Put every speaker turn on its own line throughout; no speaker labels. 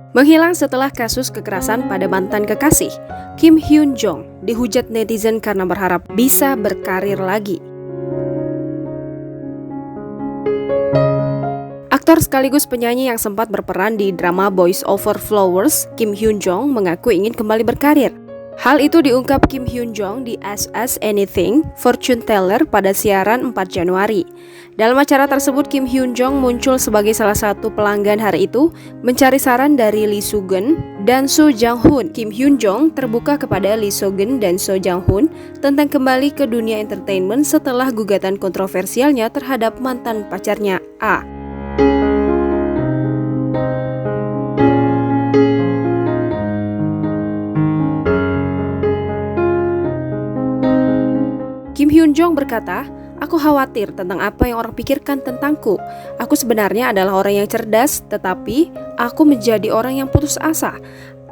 Menghilang setelah kasus kekerasan pada mantan kekasih, Kim Hyun Jong dihujat netizen karena berharap bisa berkarir lagi. Aktor sekaligus penyanyi yang sempat berperan di drama Boys Over Flowers, Kim Hyun Jong mengaku ingin kembali berkarir. Hal itu diungkap Kim Hyun Jong di Ask Us Anything, Fortune Teller pada siaran 4 Januari. Dalam acara tersebut, Kim Hyun Jong muncul sebagai salah satu pelanggan hari itu, mencari saran dari Lee Soo-geun dan Seo Jang-hoon. Kim Hyun Jong terbuka kepada Lee Soo-geun dan Seo Jang-hoon tentang kembali ke dunia entertainment setelah gugatan kontroversialnya terhadap mantan pacarnya A. Kim Hyun Jong berkata, "Aku khawatir tentang apa yang orang pikirkan tentangku. Aku sebenarnya adalah orang yang cerdas, tetapi aku menjadi orang yang putus asa.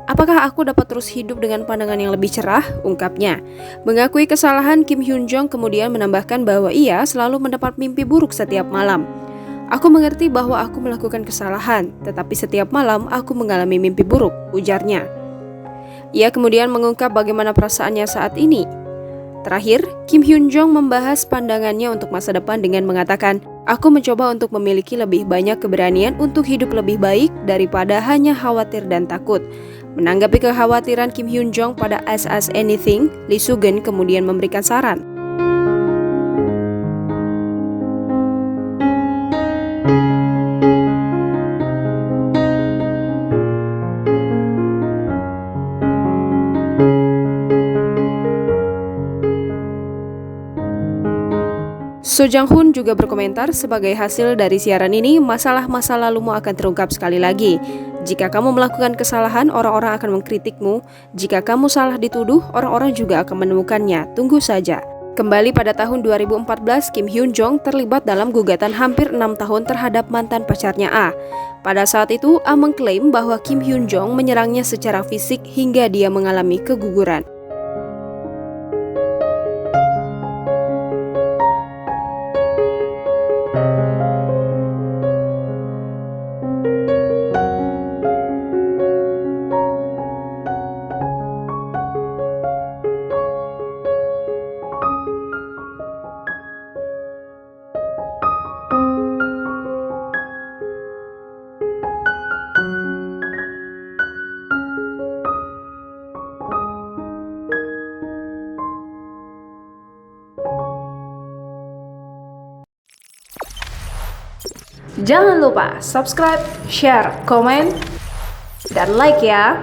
Apakah aku dapat terus hidup dengan pandangan yang lebih cerah?" ungkapnya. Mengakui kesalahan, Kim Hyun Jong kemudian menambahkan bahwa ia selalu mendapat mimpi buruk setiap malam. "Aku mengerti bahwa aku melakukan kesalahan, tetapi setiap malam aku mengalami mimpi buruk," ujarnya. Ia kemudian mengungkap bagaimana perasaannya saat ini. Terakhir, Kim Hyun Jong membahas pandangannya untuk masa depan dengan mengatakan, "Aku mencoba untuk memiliki lebih banyak keberanian untuk hidup lebih baik daripada hanya khawatir dan takut." Menanggapi kekhawatiran Kim Hyun Jong pada Ask Us Anything, Lee Soo-geun kemudian memberikan saran. Seo Jang-hoon juga berkomentar, "Sebagai hasil dari siaran ini, masalah masa lalumu akan terungkap sekali lagi. Jika kamu melakukan kesalahan, orang-orang akan mengkritikmu. Jika kamu salah dituduh, orang-orang juga akan menemukannya. Tunggu saja." Kembali pada tahun 2014, Kim Hyun Jong terlibat dalam gugatan hampir 6 tahun terhadap mantan pacarnya A. Pada saat itu, A mengklaim bahwa Kim Hyun Jong menyerangnya secara fisik hingga dia mengalami keguguran. Jangan lupa subscribe, share, komen, dan like ya!